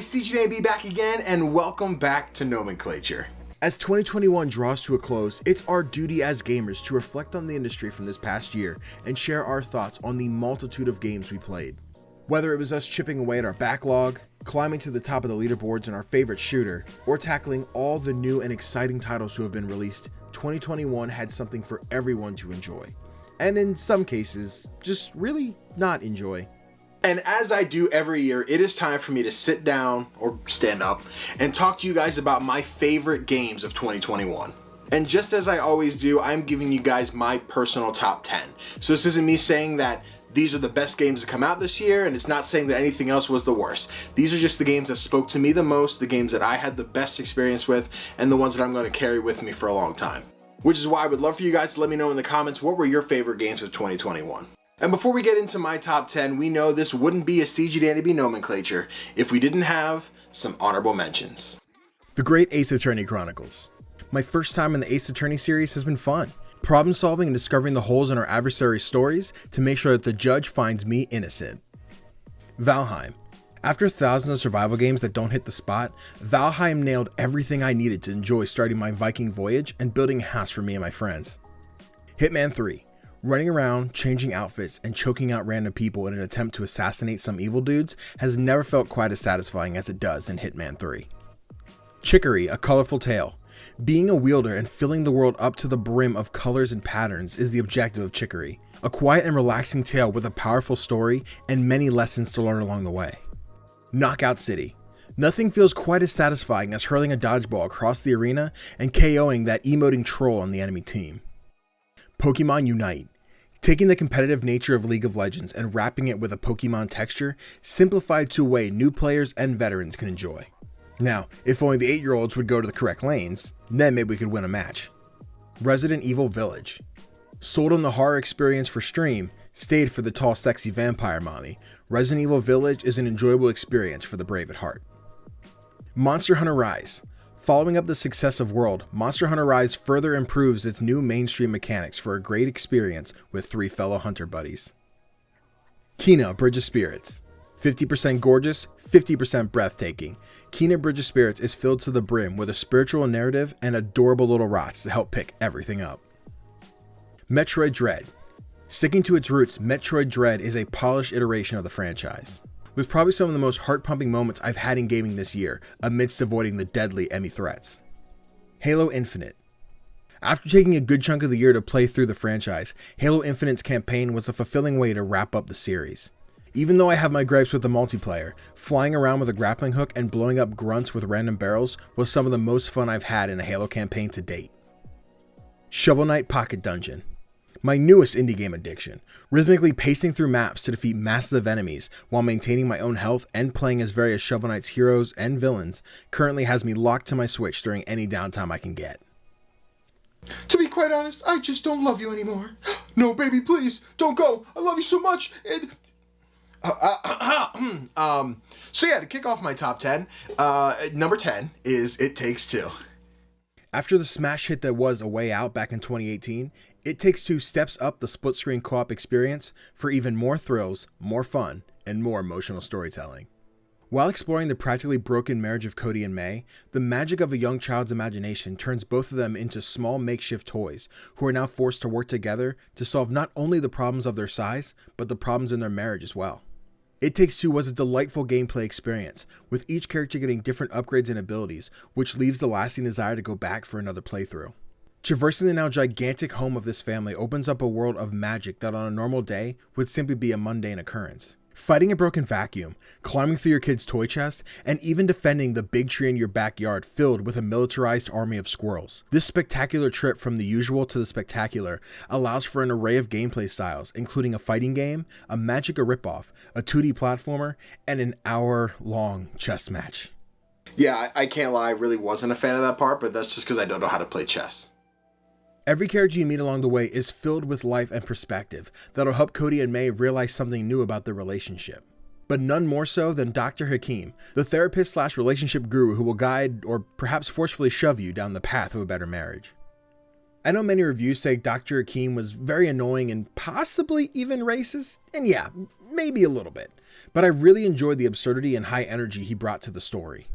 guys, CGDannyB back again, and welcome back to Nomenclature. As 2021 draws to a close, it's our duty as gamers to reflect on the industry from this past year and share our thoughts on the multitude of games we played. Whether it was us chipping away at our backlog, climbing to the top of the leaderboards in our favorite shooter, or tackling all the new and exciting titles who have been released, 2021 had something for everyone to enjoy. And in some cases, just really not enjoy. And as I do every year, it is time for me to sit down, or stand up, and talk to you guys about my favorite games of 2021. And just as I always do, I'm giving you guys my personal top 10. So this isn't me saying that these are the best games to come out this year, and it's not saying that anything else was the worst. These are just the games that spoke to me the most, the games that I had the best experience with, and the ones that I'm going to carry with me for a long time. Which is why I would love for you guys to let me know in the comments what were your favorite games of 2021. And before we get into my top 10, we know this wouldn't be a CGDannyB nomenclature if we didn't have some honorable mentions. The Great Ace Attorney Chronicles. My first time in the Ace Attorney series has been fun. Problem solving and discovering the holes in our adversaries' stories to make sure that the judge finds me innocent. Valheim. After thousands of survival games that don't hit the spot, Valheim nailed everything I needed to enjoy starting my Viking voyage and building a house for me and my friends. Hitman 3. Running around, changing outfits, and choking out random people in an attempt to assassinate some evil dudes has never felt quite as satisfying as it does in Hitman 3. Chicory, A Colorful Tale. Being a wielder and filling the world up to the brim of colors and patterns is the objective of Chicory. A quiet and relaxing tale with a powerful story and many lessons to learn along the way. Knockout City. Nothing feels quite as satisfying as hurling a dodgeball across the arena and KOing that emoting troll on the enemy team. Pokemon Unite. Taking the competitive nature of League of Legends and wrapping it with a Pokemon texture, simplified to a way new players and veterans can enjoy. Now, if only the 8-year-olds would go to the correct lanes, then maybe we could win a match. Resident Evil Village. Sold on the horror experience for stream, stayed for the tall sexy vampire mommy, Resident Evil Village is an enjoyable experience for the brave at heart. Monster Hunter Rise. Following up the success of World, Monster Hunter Rise further improves its new mainstream mechanics for a great experience with 3 fellow hunter buddies. Kena Bridge of Spirits. 50% gorgeous, 50% breathtaking. Kena Bridge of Spirits is filled to the brim with a spiritual narrative and adorable little rots to help pick everything up. Metroid Dread. Sticking to its roots, Metroid Dread is a polished iteration of the franchise, with probably some of the most heart-pumping moments I've had in gaming this year, amidst avoiding the deadly enemy threats. Halo Infinite. After taking a good chunk of the year to play through the franchise, Halo Infinite's campaign was a fulfilling way to wrap up the series. Even though I have my gripes with the multiplayer, flying around with a grappling hook and blowing up grunts with random barrels was some of the most fun I've had in a Halo campaign to date. Shovel Knight Pocket Dungeon. My newest indie game addiction, rhythmically pacing through maps to defeat massive enemies while maintaining my own health and playing as various Shovel Knight's heroes and villains, currently has me locked to my Switch during any downtime I can get. To be quite honest, I just don't love you anymore. No, baby, please, don't go. I love you so much. So yeah, to kick off my top 10, number 10 is It Takes Two. After the smash hit that was A Way Out back in 2018, It Takes Two steps up the split-screen co-op experience for even more thrills, more fun, and more emotional storytelling. While exploring the practically broken marriage of Cody and May, the magic of a young child's imagination turns both of them into small makeshift toys who are now forced to work together to solve not only the problems of their size, but the problems in their marriage as well. It Takes Two was a delightful gameplay experience, with each character getting different upgrades and abilities, which leaves the lasting desire to go back for another playthrough. Traversing the now gigantic home of this family opens up a world of magic that on a normal day would simply be a mundane occurrence. Fighting a broken vacuum, climbing through your kid's toy chest, and even defending the big tree in your backyard filled with a militarized army of squirrels. This spectacular trip from the usual to the spectacular allows for an array of gameplay styles, including a fighting game, a Magica ripoff, a 2D platformer, and an hour-long chess match. Yeah, I can't lie, I really wasn't a fan of that part, but that's just because I don't know how to play chess. Every character you meet along the way is filled with life and perspective that'll help Cody and May realize something new about their relationship. But none more so than Dr. Hakim, the therapist/relationship guru who will guide or perhaps forcefully shove you down the path of a better marriage. I know many reviews say Dr. Hakim was very annoying and possibly even racist, and yeah, maybe a little bit. but I really enjoyed the absurdity and high energy he brought to the story.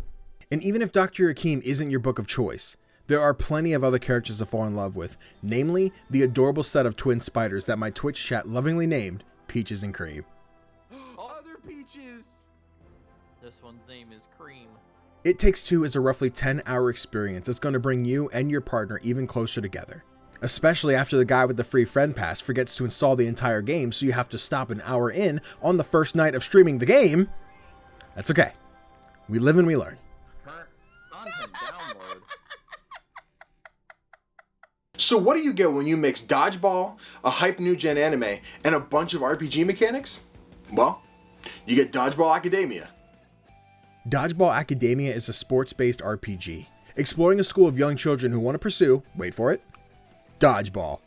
And even if Dr. Hakim isn't your book of choice, there are plenty of other characters to fall in love with, namely the adorable set of twin spiders that my Twitch chat lovingly named Peaches and Cream. Other Peaches! This one's name is Cream. It Takes Two is a roughly 10-hour experience that's going to bring you and your partner even closer together. Especially after the guy with the free friend pass forgets to install the entire game, so you have to stop an hour in on the first night of streaming the game. That's okay. We live and we learn. Content download. So what do you get when you mix Dodgeball, a hype new gen anime, and a bunch of RPG mechanics? Well, you get Dodgeball Academia. Dodgeball Academia is a sports-based RPG, exploring a school of young children who want to pursue, wait for it, dodgeball.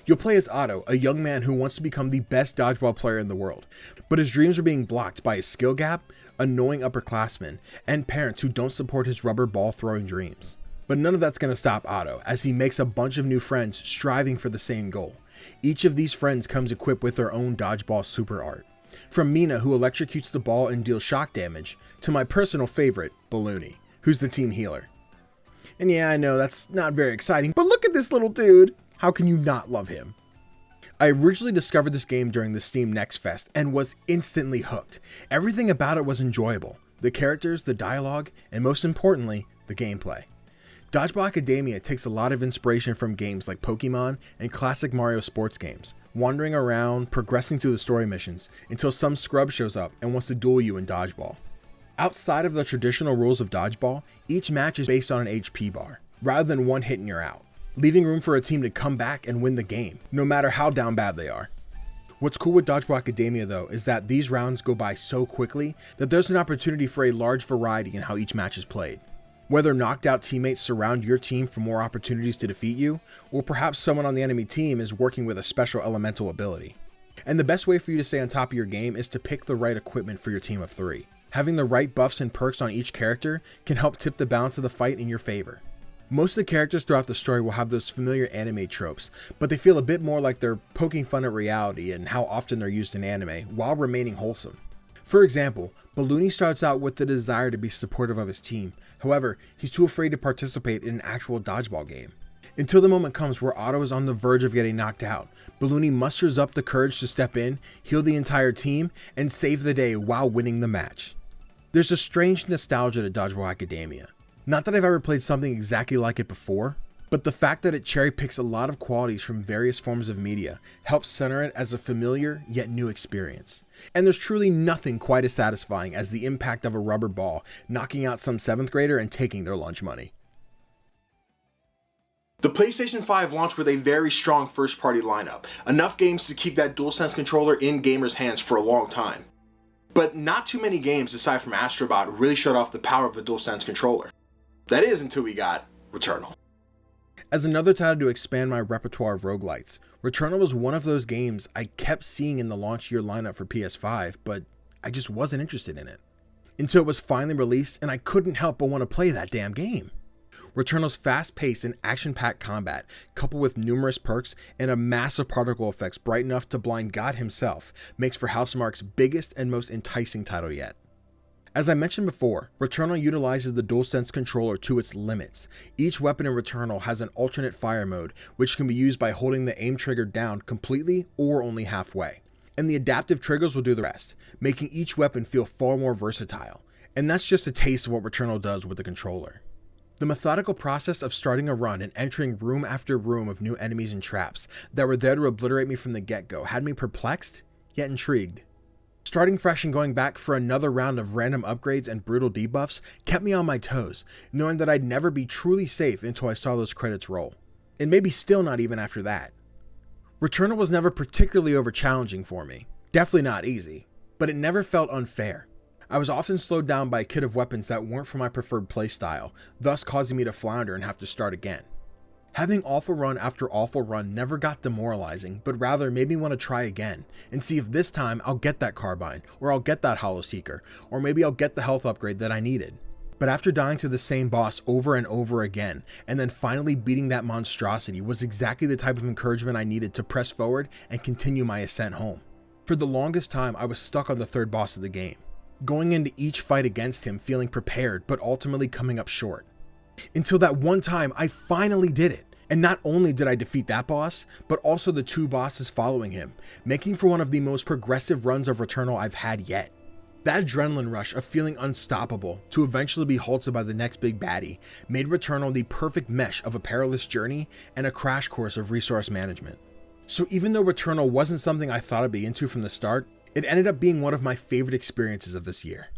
You'll play as Otto, a young man who wants to become the best dodgeball player in the world, but his dreams are being blocked by his skill gap, annoying upperclassmen, and parents who don't support his rubber ball throwing dreams. But none of that's going to stop Otto, as he makes a bunch of new friends striving for the same goal. Each of these friends comes equipped with their own dodgeball super art. From Mina, who electrocutes the ball and deals shock damage, to my personal favorite, Balloony, who's the team healer. And yeah, I know that's not very exciting, but look at this little dude. How can you not love him? I originally discovered this game during the Steam Next Fest and was instantly hooked. Everything about it was enjoyable. The characters, the dialogue, and most importantly, the gameplay. Dodgeball Academia takes a lot of inspiration from games like Pokemon and classic Mario sports games, wandering around, progressing through the story missions, until some scrub shows up and wants to duel you in Dodgeball. Outside of the traditional rules of Dodgeball, each match is based on an HP bar, rather than one hit and you're out, leaving room for a team to come back and win the game, no matter how down bad they are. What's cool with Dodgeball Academia though is that these rounds go by so quickly that there's an opportunity for a large variety in how each match is played. Whether knocked out teammates surround your team for more opportunities to defeat you, or perhaps someone on the enemy team is working with a special elemental ability. And the best way for you to stay on top of your game is to pick the right equipment for your team of 3. Having the right buffs and perks on each character can help tip the balance of the fight in your favor. Most of the characters throughout the story will have those familiar anime tropes, but they feel a bit more like they're poking fun at reality and how often they're used in anime, while remaining wholesome. For example, Balloony starts out with the desire to be supportive of his team. However, he's too afraid to participate in an actual dodgeball game. Until the moment comes where Otto is on the verge of getting knocked out, Balloony musters up the courage to step in, heal the entire team, and save the day while winning the match. There's a strange nostalgia to Dodgeball Academia. Not that I've ever played something exactly like it before, but the fact that it cherry picks a lot of qualities from various forms of media helps center it as a familiar yet new experience. And there's truly nothing quite as satisfying as the impact of a rubber ball knocking out some 7th grader and taking their lunch money. The PlayStation 5 launched with a very strong first-party lineup, enough games to keep that DualSense controller in gamers' hands for a long time. But not too many games aside from Astrobot really showed off the power of the DualSense controller. That is until we got Returnal. As another title to expand my repertoire of roguelites, Returnal was one of those games I kept seeing in the launch year lineup for PS5, but I just wasn't interested in it. Until it was finally released and I couldn't help but want to play that damn game. Returnal's fast-paced and action-packed combat, coupled with numerous perks and a massive particle effects bright enough to blind God himself, makes for Housemarque's biggest and most enticing title yet. As I mentioned before, Returnal utilizes the DualSense controller to its limits. Each weapon in Returnal has an alternate fire mode, which can be used by holding the aim trigger down completely or only halfway. And the adaptive triggers will do the rest, making each weapon feel far more versatile. And that's just a taste of what Returnal does with the controller. The methodical process of starting a run and entering room after room of new enemies and traps that were there to obliterate me from the get-go had me perplexed, yet intrigued. Starting fresh and going back for another round of random upgrades and brutal debuffs kept me on my toes, knowing that I'd never be truly safe until I saw those credits roll. And maybe still not even after that. Returnal was never particularly over-challenging for me. Definitely not easy, but it never felt unfair. I was often slowed down by a kit of weapons that weren't for my preferred playstyle, thus causing me to flounder and have to start again. Having awful run after awful run never got demoralizing, but rather made me want to try again, and see if this time I'll get that carbine, or I'll get that hollow seeker, or maybe I'll get the health upgrade that I needed. But after dying to the same boss over and over again, and then finally beating that monstrosity was exactly the type of encouragement I needed to press forward and continue my ascent home. For the longest time, I was stuck on the third boss of the game, going into each fight against him feeling prepared but ultimately coming up short. Until that one time, I finally did it. And not only did I defeat that boss, but also the 2 bosses following him, making for one of the most progressive runs of Returnal I've had yet. That adrenaline rush of feeling unstoppable to eventually be halted by the next big baddie made Returnal the perfect mesh of a perilous journey and a crash course of resource management. So even though Returnal wasn't something I thought I'd be into from the start, it ended up being one of my favorite experiences of this year.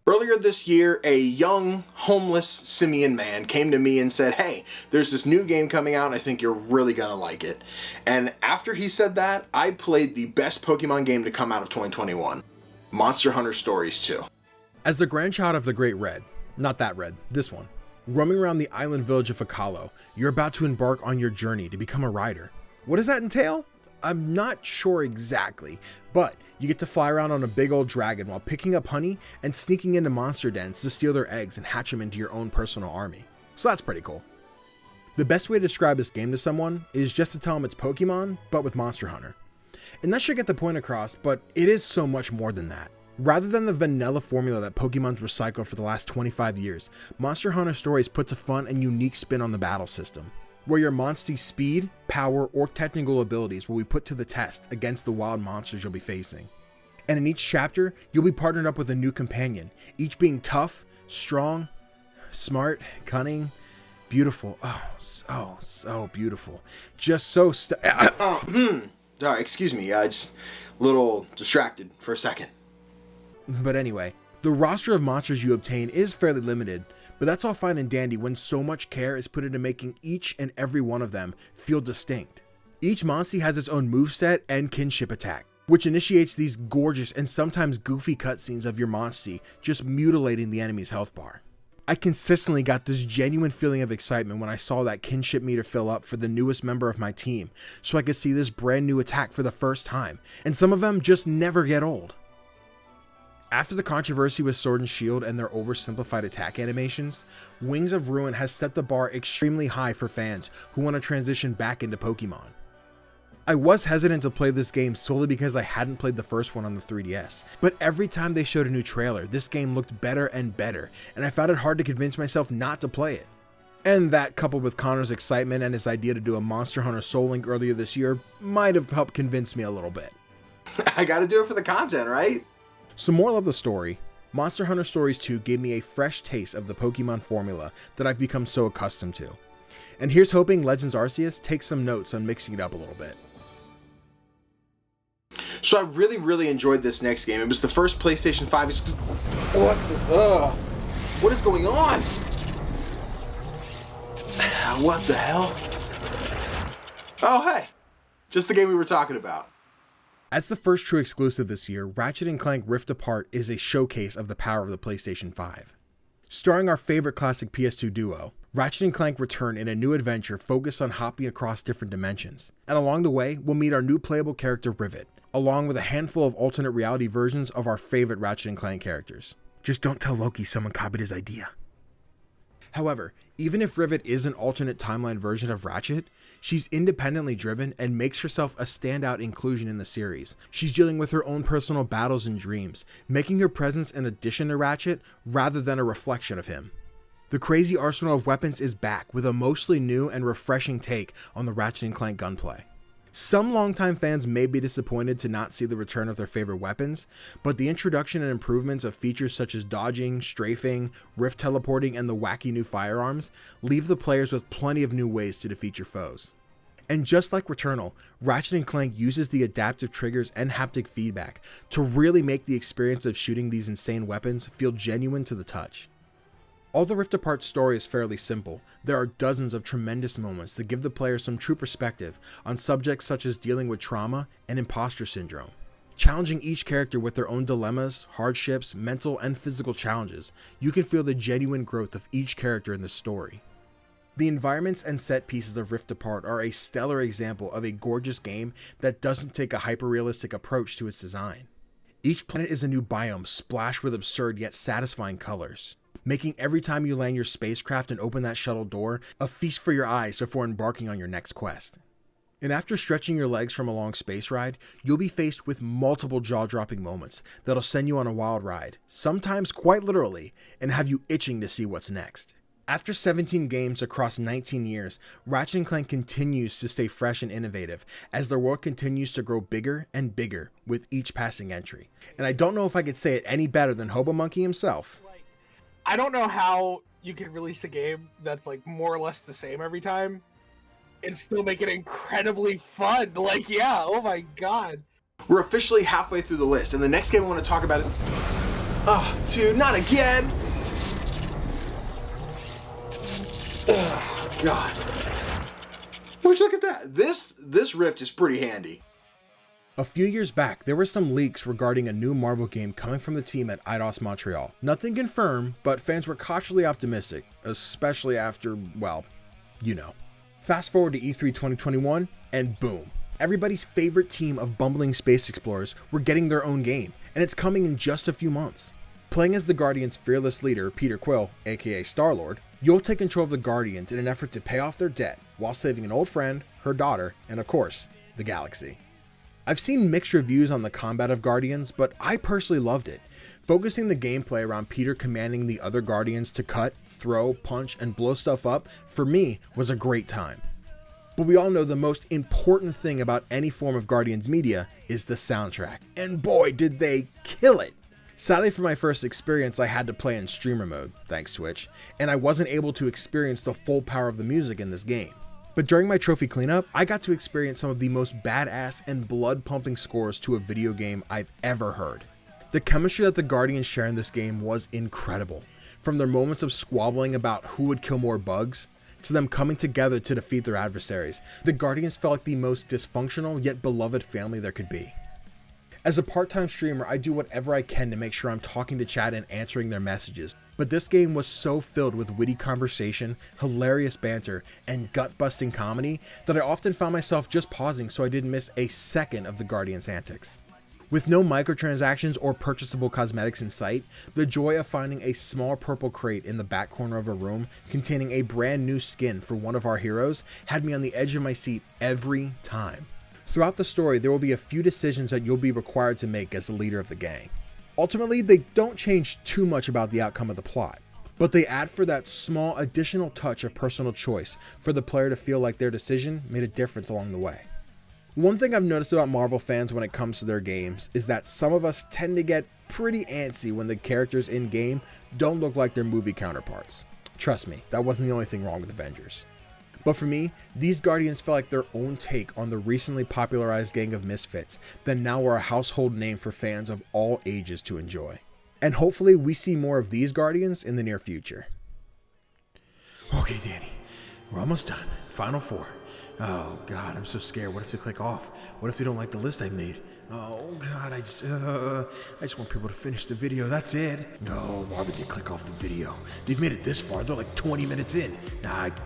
Earlier this year, a young, homeless simian man came to me and said, "Hey, there's this new game coming out and I think you're really gonna like it." And after he said that, I played the best Pokemon game to come out of 2021, Monster Hunter Stories 2. As the grandchild of the Great Red, not that red, this one, roaming around the island village of Akalo, you're about to embark on your journey to become a rider. What does that entail? I'm not sure exactly, but you get to fly around on a big old dragon while picking up honey and sneaking into monster dens to steal their eggs and hatch them into your own personal army. So that's pretty cool. The best way to describe this game to someone is just to tell them it's Pokemon, but with Monster Hunter. And that should get the point across, but it is so much more than that. Rather than the vanilla formula that Pokemon's recycled for the last 25 years, Monster Hunter Stories puts a fun and unique spin on the battle system, where your monster's speed, power, or technical abilities will be put to the test against the wild monsters you'll be facing. And in each chapter, you'll be partnered up with a new companion, each being tough, strong, smart, cunning, beautiful. Oh, so beautiful. Just so Sorry, excuse me, just a little distracted for a second. But anyway, the roster of monsters you obtain is fairly limited, but that's all fine and dandy when so much care is put into making each and every one of them feel distinct. Each monster has its own moveset and kinship attack, which initiates these gorgeous and sometimes goofy cutscenes of your monster just mutilating the enemy's health bar. I consistently got this genuine feeling of excitement when I saw that kinship meter fill up for the newest member of my team, so I could see this brand new attack for the first time, and some of them just never get old. After the controversy with Sword and Shield and their oversimplified attack animations, Wings of Ruin has set the bar extremely high for fans who want to transition back into Pokemon. I was hesitant to play this game solely because I hadn't played the first one on the 3DS, but every time they showed a new trailer, this game looked better and better, and I found it hard to convince myself not to play it. And that, coupled with Connor's excitement and his idea to do a Monster Hunter Soul Link earlier this year, might have helped convince me a little bit. I gotta do it for the content, right? So moral of the story, Monster Hunter Stories 2 gave me a fresh taste of the Pokemon formula that I've become so accustomed to. And here's hoping Legends Arceus takes some notes on mixing it up a little bit. So I really enjoyed this next game. It was the first PlayStation 5. What is going on? What the hell? Oh, hey. Just the game we were talking about. As the first true exclusive this year, Ratchet & Clank Rift Apart is a showcase of the power of the PlayStation 5. Starring our favorite classic PS2 duo, Ratchet & Clank return in a new adventure focused on hopping across different dimensions. And along the way, we'll meet our new playable character Rivet, along with a handful of alternate reality versions of our favorite Ratchet & Clank characters. Just don't tell Loki someone copied his idea. However, even if Rivet is an alternate timeline version of Ratchet, she's independently driven and makes herself a standout inclusion in the series. She's dealing with her own personal battles and dreams, making her presence an addition to Ratchet rather than a reflection of him. The crazy arsenal of weapons is back with a mostly new and refreshing take on the Ratchet & Clank gunplay. Some longtime fans may be disappointed to not see the return of their favorite weapons, but the introduction and improvements of features such as dodging, strafing, rift teleporting, and the wacky new firearms leave the players with plenty of new ways to defeat your foes. And just like Returnal, Ratchet & Clank uses the adaptive triggers and haptic feedback to really make the experience of shooting these insane weapons feel genuine to the touch. Although the Rift Apart story is fairly simple, there are dozens of tremendous moments that give the player some true perspective on subjects such as dealing with trauma and imposter syndrome. Challenging each character with their own dilemmas, hardships, mental and physical challenges, you can feel the genuine growth of each character in the story. The environments and set pieces of Rift Apart are a stellar example of a gorgeous game that doesn't take a hyper-realistic approach to its design. Each planet is a new biome splashed with absurd yet satisfying colors, making every time you land your spacecraft and open that shuttle door a feast for your eyes before embarking on your next quest. And after stretching your legs from a long space ride, you'll be faced with multiple jaw-dropping moments that'll send you on a wild ride, sometimes quite literally, and have you itching to see what's next. After 17 games across 19 years, Ratchet & Clank continues to stay fresh and innovative as their world continues to grow bigger and bigger with each passing entry. And I don't know if I could say it any better than Hobo Monkey himself. I don't know how you can release a game that's like more or less the same every time and still make it incredibly fun. Like, yeah, oh my god. We're officially halfway through the list, and the next game I want to talk about is... Oh, dude, not again! Oh, God. Would you look at that? This rift is pretty handy. A few years back, there were some leaks regarding a new Marvel game coming from the team at Eidos Montreal. Nothing confirmed, but fans were cautiously optimistic, especially after, well, you know. Fast forward to E3 2021, and boom. Everybody's favorite team of bumbling space explorers were getting their own game, and it's coming in just a few months. Playing as the Guardians' fearless leader, Peter Quill, aka Star-Lord, you'll take control of the Guardians in an effort to pay off their debt while saving an old friend, her daughter, and of course, the galaxy. I've seen mixed reviews on the combat of Guardians, but I personally loved it. Focusing the gameplay around Peter commanding the other Guardians to cut, throw, punch, and blow stuff up, for me, was a great time. But we all know the most important thing about any form of Guardians media is the soundtrack, and boy did they kill it! Sadly for my first experience I had to play in streamer mode, thanks Twitch, and I wasn't able to experience the full power of the music in this game. But during my trophy cleanup, I got to experience some of the most badass and blood-pumping scores to a video game I've ever heard. The chemistry that the Guardians share in this game was incredible. From their moments of squabbling about who would kill more bugs, to them coming together to defeat their adversaries, the Guardians felt like the most dysfunctional yet beloved family there could be. As a part-time streamer, I do whatever I can to make sure I'm talking to chat and answering their messages, but this game was so filled with witty conversation, hilarious banter, and gut-busting comedy that I often found myself just pausing so I didn't miss a second of the Guardians' antics. With no microtransactions or purchasable cosmetics in sight, the joy of finding a small purple crate in the back corner of a room containing a brand new skin for one of our heroes had me on the edge of my seat every time. Throughout the story, there will be a few decisions that you'll be required to make as the leader of the gang. Ultimately, they don't change too much about the outcome of the plot, but they add for that small additional touch of personal choice for the player to feel like their decision made a difference along the way. One thing I've noticed about Marvel fans when it comes to their games is that some of us tend to get pretty antsy when the characters in-game don't look like their movie counterparts. Trust me, that wasn't the only thing wrong with Avengers. But for me, these Guardians felt like their own take on the recently popularized gang of misfits that now are a household name for fans of all ages to enjoy. And hopefully we see more of these Guardians in the near future. Okay, Danny, we're almost done. Final 4. Oh God, I'm so scared. What if they click off? What if they don't like the list I made? Oh God, I just want people to finish the video. That's it. No, why would they click off the video? They've made it this far. They're like 20 minutes in. God,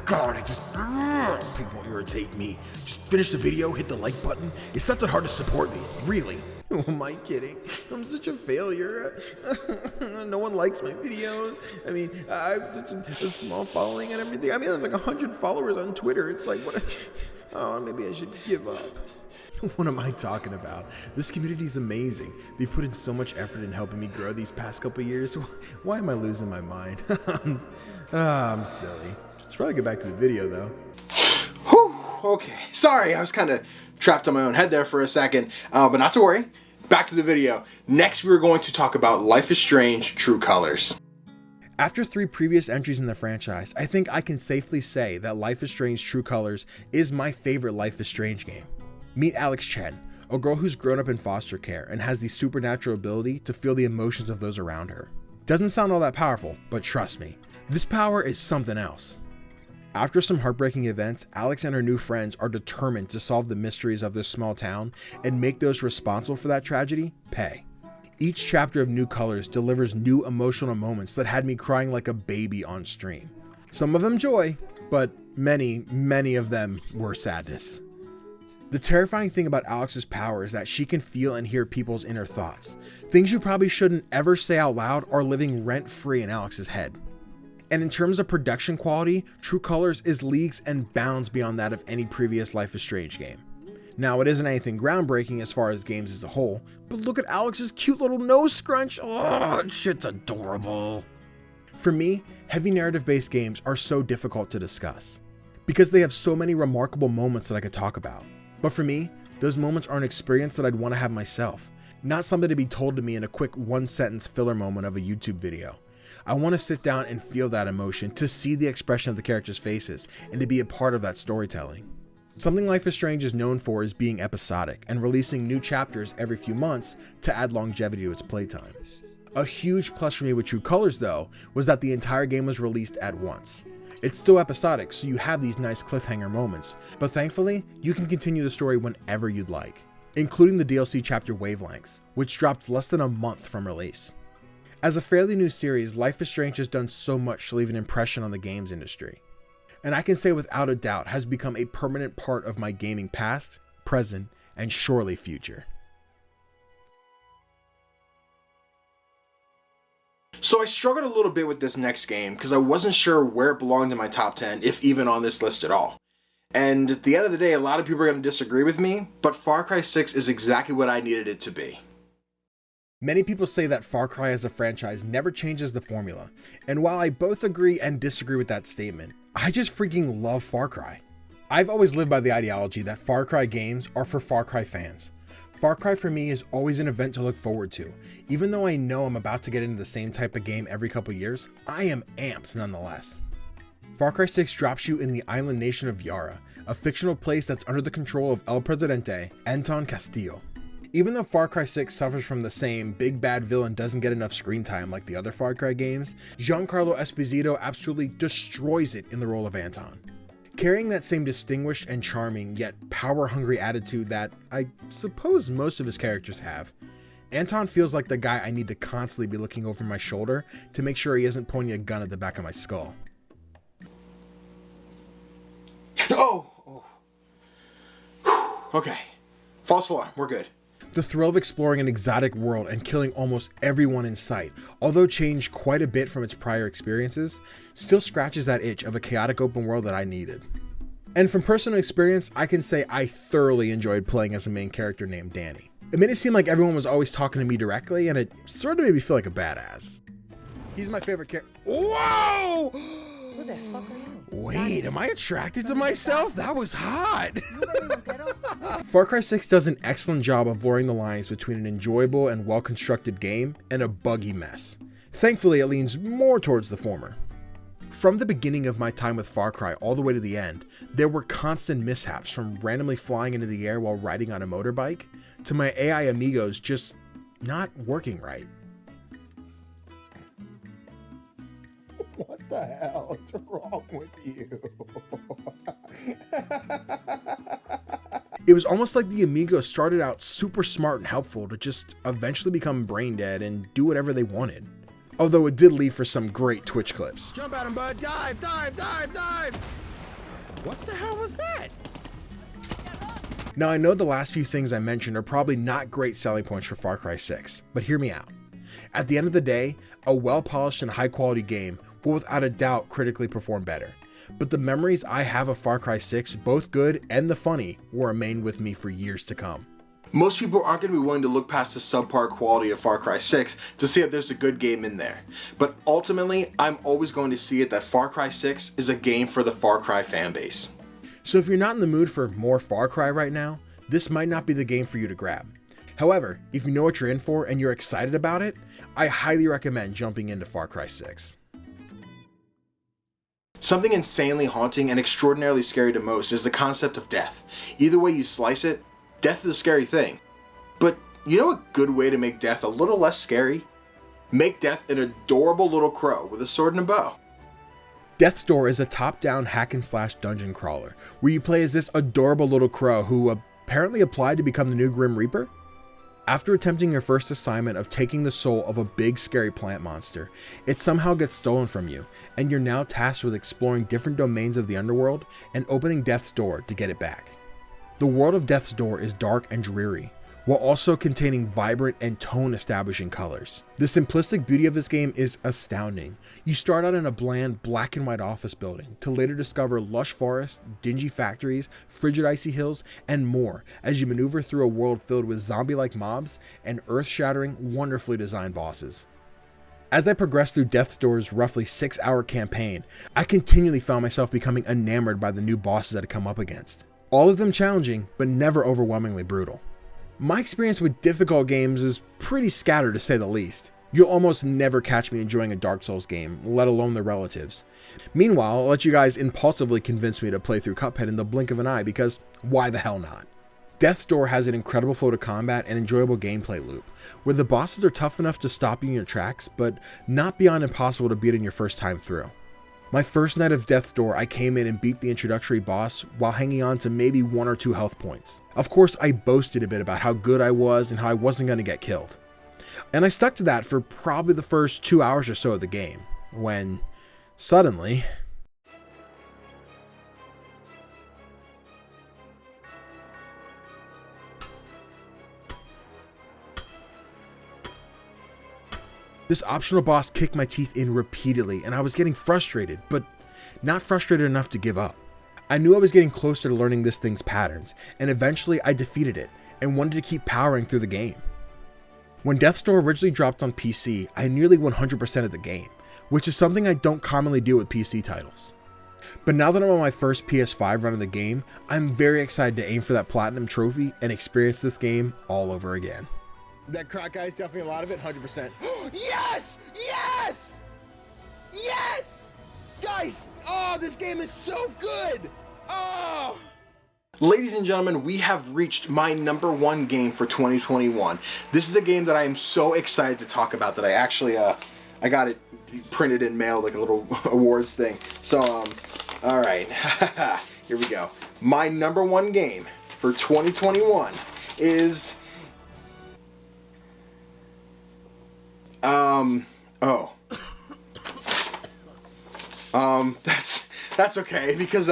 people irritate me. Just finish the video, hit the like button. It's not that hard to support me, really. Oh, am I kidding? I'm such a failure. No one likes my videos. I mean, I have such a small following and everything. I mean, I have like 100 followers on Twitter. It's like, what? Oh, maybe I should give up. What am I talking about? This community is amazing. They've put in so much effort in helping me grow these past couple years. Why am I losing my mind? I'm silly. Should probably get back to the video though. Whew, okay. Sorry, I was kind of trapped on my own head there for a second, but not to worry. Back to the video. Next, we're going to talk about Life is Strange: True Colors. After 3 previous entries in the franchise, I think I can safely say that Life is Strange: True Colors is my favorite Life is Strange game. Meet Alex Chen, a girl who's grown up in foster care and has the supernatural ability to feel the emotions of those around her. Doesn't sound all that powerful, but trust me, this power is something else. After some heartbreaking events, Alex and her new friends are determined to solve the mysteries of this small town and make those responsible for that tragedy pay. Each chapter of New Colors delivers new emotional moments that had me crying like a baby on stream. Some of them joy, but many of them were sadness. The terrifying thing about Alex's power is that she can feel and hear people's inner thoughts. Things you probably shouldn't ever say out loud are living rent-free in Alex's head. And in terms of production quality, True Colors is leagues and bounds beyond that of any previous Life is Strange game. Now, it isn't anything groundbreaking as far as games as a whole, but look at Alex's cute little nose scrunch. Oh, shit's adorable. For me, heavy narrative-based games are so difficult to discuss because they have so many remarkable moments that I could talk about. But for me, those moments are an experience that I'd want to have myself, not something to be told to me in a quick one-sentence filler moment of a YouTube video. I want to sit down and feel that emotion, to see the expression of the characters' faces, and to be a part of that storytelling. Something Life is Strange is known for is being episodic and releasing new chapters every few months to add longevity to its playtime. A huge plus for me with True Colors, though, was that the entire game was released at once. It's still episodic, so you have these nice cliffhanger moments, but thankfully, you can continue the story whenever you'd like, including the DLC chapter Wavelengths, which dropped less than a month from release. As a fairly new series, Life is Strange has done so much to leave an impression on the games industry, and I can say without a doubt has become a permanent part of my gaming past, present, and surely future. So I struggled a little bit with this next game because I wasn't sure where it belonged in my top 10, if even on this list at all. And at the end of the day, a lot of people are going to disagree with me, but Far Cry 6 is exactly what I needed it to be. Many people say that Far Cry as a franchise never changes the formula, and while I both agree and disagree with that statement, I just freaking love Far Cry. I've always lived by the ideology that Far Cry games are for Far Cry fans. Far Cry for me is always an event to look forward to. Even though I know I'm about to get into the same type of game every couple years, I am amped nonetheless. Far Cry 6 drops you in the island nation of Yara, a fictional place that's under the control of El Presidente, Anton Castillo. Even though Far Cry 6 suffers from the same big bad villain doesn't get enough screen time like the other Far Cry games, Giancarlo Esposito absolutely destroys it in the role of Anton. Carrying that same distinguished and charming yet power-hungry attitude that I suppose most of his characters have, Anton feels like the guy I need to constantly be looking over my shoulder to make sure he isn't pointing a gun at the back of my skull. Oh. Okay. False alarm. We're good. The thrill of exploring an exotic world and killing almost everyone in sight, although changed quite a bit from its prior experiences, still scratches that itch of a chaotic open world that I needed. And from personal experience, I can say I thoroughly enjoyed playing as a main character named Danny. It made it seem like everyone was always talking to me directly, and it sort of made me feel like a badass. He's my favorite character. Whoa! Who the fuck are you? Wait, am I attracted to myself? That was hot! Far Cry 6 does an excellent job of blurring the lines between an enjoyable and well-constructed game and a buggy mess. Thankfully, it leans more towards the former. From the beginning of my time with Far Cry all the way to the end, there were constant mishaps, from randomly flying into the air while riding on a motorbike, to my AI amigos just not working right. What the hell is wrong with you? It was almost like the amigos started out super smart and helpful to just eventually become brain dead and do whatever they wanted. Although it did leave for some great Twitch clips. Jump at him, bud! Dive, dive, dive, dive! What the hell was that? Now I know the last few things I mentioned are probably not great selling points for Far Cry 6, but hear me out. At the end of the day, a well-polished and high-quality game will without a doubt critically perform better. But the memories I have of Far Cry 6, both good and the funny, will remain with me for years to come. Most people aren't going to be willing to look past the subpar quality of Far Cry 6 to see if there's a good game in there. But ultimately, I'm always going to see it that Far Cry 6 is a game for the Far Cry fanbase. So if you're not in the mood for more Far Cry right now, this might not be the game for you to grab. However, if you know what you're in for and you're excited about it, I highly recommend jumping into Far Cry 6. Something insanely haunting and extraordinarily scary to most is the concept of death. Either way you slice it, death is a scary thing. But you know a good way to make death a little less scary? Make death an adorable little crow with a sword and a bow. Death's Door is a top-down hack-and-slash dungeon crawler, where you play as this adorable little crow who apparently applied to become the new Grim Reaper. After attempting your first assignment of taking the soul of a big scary plant monster, it somehow gets stolen from you, and you're now tasked with exploring different domains of the underworld and opening Death's Door to get it back. The world of Death's Door is dark and dreary, while also containing vibrant and tone-establishing colors. The simplistic beauty of this game is astounding. You start out in a bland black and white office building, to later discover lush forests, dingy factories, frigid icy hills, and more as you maneuver through a world filled with zombie-like mobs and earth-shattering, wonderfully designed bosses. As I progressed through Death's Door's roughly 6-hour campaign, I continually found myself becoming enamored by the new bosses that I'd come up against. All of them challenging, but never overwhelmingly brutal. My experience with difficult games is pretty scattered to say the least. You'll almost never catch me enjoying a Dark Souls game, let alone their relatives. Meanwhile, I'll let you guys impulsively convince me to play through Cuphead in the blink of an eye because why the hell not? Death's Door has an incredible flow to combat and enjoyable gameplay loop, where the bosses are tough enough to stop you in your tracks, but not beyond impossible to beat in your first time through. My first night of Death's Door, I came in and beat the introductory boss while hanging on to maybe 1 or 2 health points. Of course, I boasted a bit about how good I was and how I wasn't going to get killed. And I stuck to that for probably the first 2 hours or so of the game, when suddenly... this optional boss kicked my teeth in repeatedly, and I was getting frustrated, but not frustrated enough to give up. I knew I was getting closer to learning this thing's patterns, and eventually I defeated it, and wanted to keep powering through the game. When Death's Door originally dropped on PC, I nearly 100%ed the game, which is something I don't commonly do with PC titles. But now that I'm on my first PS5 run of the game, I'm very excited to aim for that Platinum trophy and experience this game all over again. That crack guy's definitely a lot of it, 100%. Yes! Yes! Yes! Guys, oh, this game is so good! Oh! Ladies and gentlemen, we have reached my #1 game for 2021. This is the game that I am so excited to talk about that I actually, I got it printed and mailed like a little awards thing. So, all right, here we go. My #1 game for 2021 is... that's okay, because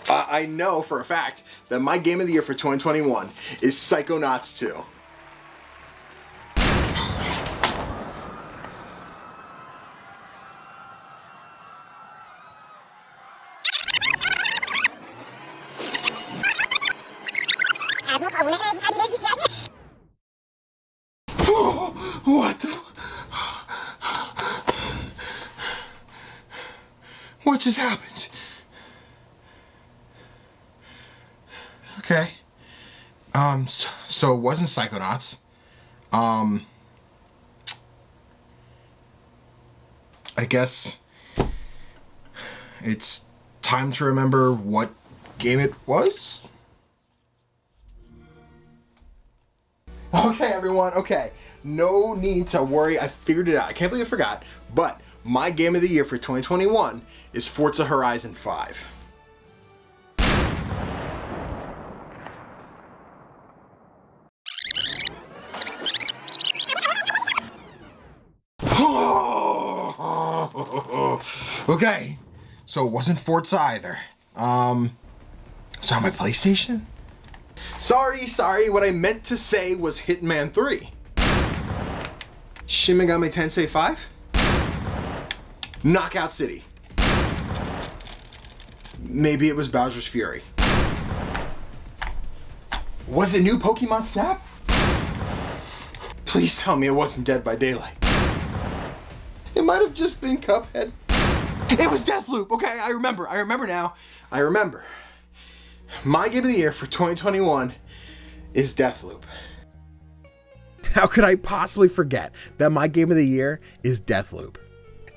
I know for a fact that my game of the year for 2021 is Psychonauts 2. What? What just happened? Okay. So it wasn't Psychonauts. I guess it's time to remember what game it was. Okay, everyone, okay. No need to worry, I figured it out. I can't believe I forgot, but my game of the year for 2021 is Forza Horizon 5. Okay, so it wasn't Forza either. It's on my PlayStation? Sorry, what I meant to say was Hitman 3. Shin Megami Tensei 5? Knockout City. Maybe it was Bowser's Fury. Was it new Pokemon Snap? Please tell me it wasn't Dead by Daylight. It might have just been Cuphead. It was Deathloop, okay, I remember now. I remember. My game of the year for 2021 is Deathloop. How could I possibly forget that my game of the year is Deathloop?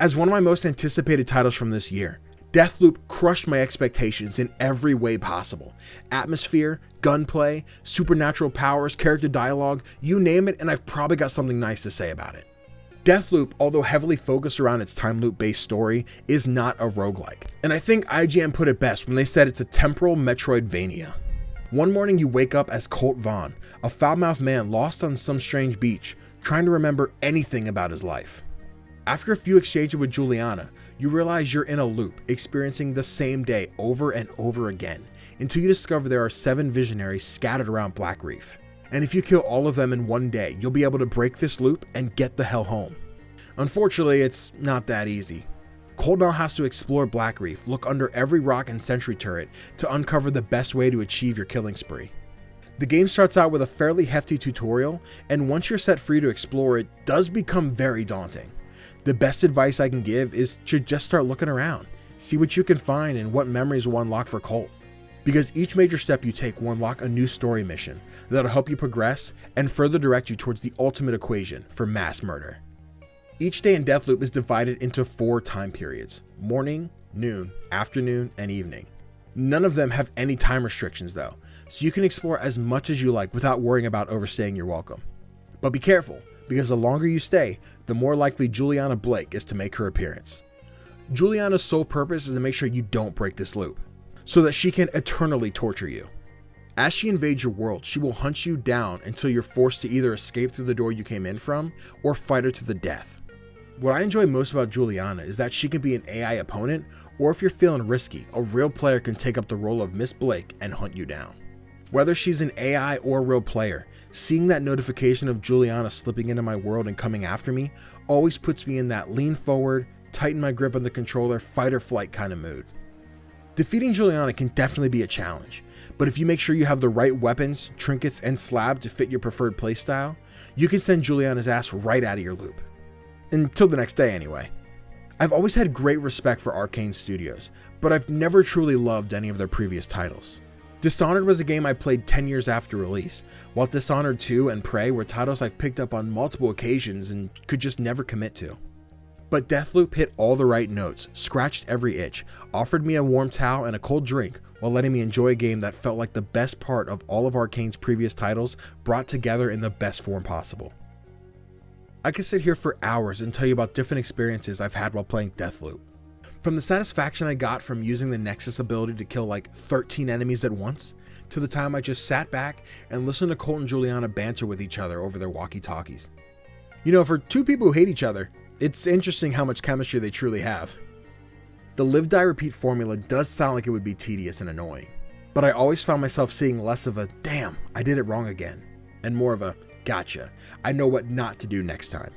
As one of my most anticipated titles from this year, Deathloop crushed my expectations in every way possible. Atmosphere, gunplay, supernatural powers, character dialogue, you name it, and I've probably got something nice to say about it. Deathloop, although heavily focused around its time loop based story, is not a roguelike. And I think IGN put it best when they said it's a temporal Metroidvania. One morning you wake up as Colt Vaughn, a foul-mouthed man lost on some strange beach, trying to remember anything about his life. After a few exchanges with Juliana, you realize you're in a loop, experiencing the same day over and over again, until you discover there are 7 visionaries scattered around Black Reef. And if you kill all of them in one day, you'll be able to break this loop and get the hell home. Unfortunately, it's not that easy. Cole now has to explore Black Reef, look under every rock and sentry turret to uncover the best way to achieve your killing spree. The game starts out with a fairly hefty tutorial, and once you're set free to explore, it does become very daunting. The best advice I can give is to just start looking around, see what you can find and what memories will unlock for Colt. Because each major step you take will unlock a new story mission that'll help you progress and further direct you towards the ultimate equation for mass murder. Each day in Deathloop is divided into 4 time periods: morning, noon, afternoon, and evening. None of them have any time restrictions though, so you can explore as much as you like without worrying about overstaying your welcome. But be careful, because the longer you stay, the more likely Juliana Blake is to make her appearance. Juliana's sole purpose is to make sure you don't break this loop, so that she can eternally torture you. As she invades your world, she will hunt you down until you're forced to either escape through the door you came in from, or fight her to the death. What I enjoy most about Juliana is that she can be an AI opponent, or if you're feeling risky, a real player can take up the role of Miss Blake and hunt you down. Whether she's an AI or a real player, seeing that notification of Juliana slipping into my world and coming after me always puts me in that lean forward, tighten my grip on the controller, fight or flight kind of mood. Defeating Juliana can definitely be a challenge, but if you make sure you have the right weapons, trinkets, and slab to fit your preferred playstyle, you can send Juliana's ass right out of your loop. Until the next day anyway. I've always had great respect for Arkane Studios, but I've never truly loved any of their previous titles. Dishonored was a game I played 10 years after release, while Dishonored 2 and Prey were titles I've picked up on multiple occasions and could just never commit to. But Deathloop hit all the right notes, scratched every itch, offered me a warm towel and a cold drink while letting me enjoy a game that felt like the best part of all of Arkane's previous titles brought together in the best form possible. I could sit here for hours and tell you about different experiences I've had while playing Deathloop. From the satisfaction I got from using the Nexus ability to kill like 13 enemies at once, to the time I just sat back and listened to Colt and Juliana banter with each other over their walkie-talkies. You know, for 2 people who hate each other, it's interesting how much chemistry they truly have. The live, die, repeat formula does sound like it would be tedious and annoying, but I always found myself seeing less of a damn, I did it wrong again, and more of a gotcha, I know what not to do next time.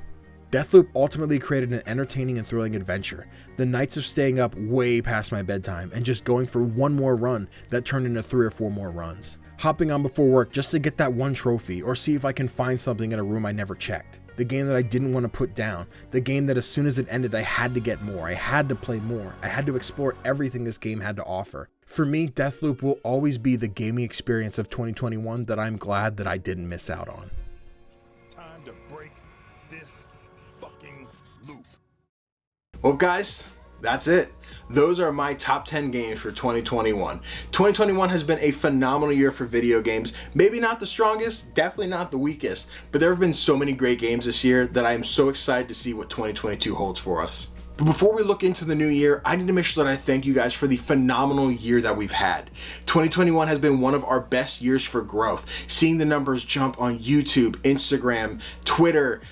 Deathloop ultimately created an entertaining and thrilling adventure, the nights of staying up way past my bedtime and just going for one more run that turned into 3 or 4 more runs. Hopping on before work just to get that one trophy or see if I can find something in a room I never checked. The game that I didn't want to put down, the game that as soon as it ended I had to get more, I had to play more, I had to explore everything this game had to offer. For me, Deathloop will always be the gaming experience of 2021 that I'm glad that I didn't miss out on. Time to break this fucking loop. Well guys, that's it. Those are my top 10 games for 2021. 2021 has been a phenomenal year for video games. Maybe not the strongest, definitely not the weakest, but there have been so many great games this year that I am so excited to see what 2022 holds for us. But before we look into the new year, I need to make sure that I thank you guys for the phenomenal year that we've had. 2021 has been one of our best years for growth. Seeing the numbers jump on YouTube, Instagram, Twitter,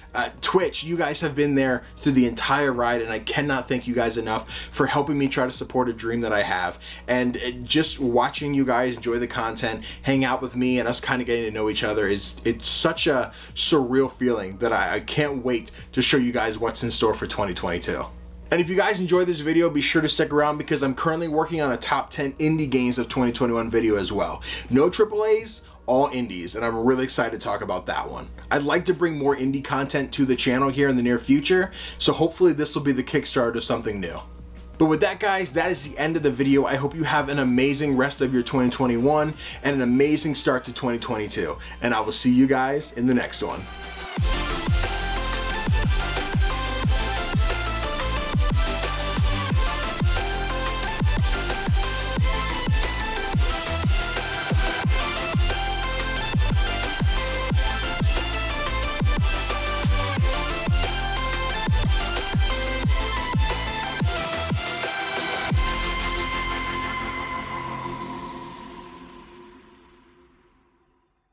Twitch, you guys have been there through the entire ride, and I cannot thank you guys enough for helping me try to support a dream that I have. And just watching you guys enjoy the content, hang out with me, and us kind of getting to know each other it's such a surreal feeling that I can't wait to show you guys what's in store for 2022. And if you guys enjoyed this video, be sure to stick around because I'm currently working on a top 10 indie games of 2021 video as well. No AAAs, all indies, and I'm really excited to talk about that one. I'd like to bring more indie content to the channel here in the near future, so hopefully this will be the kickstart to something new. But with that guys, that is the end of the video. I hope you have an amazing rest of your 2021 and an amazing start to 2022. And I will see you guys in the next one.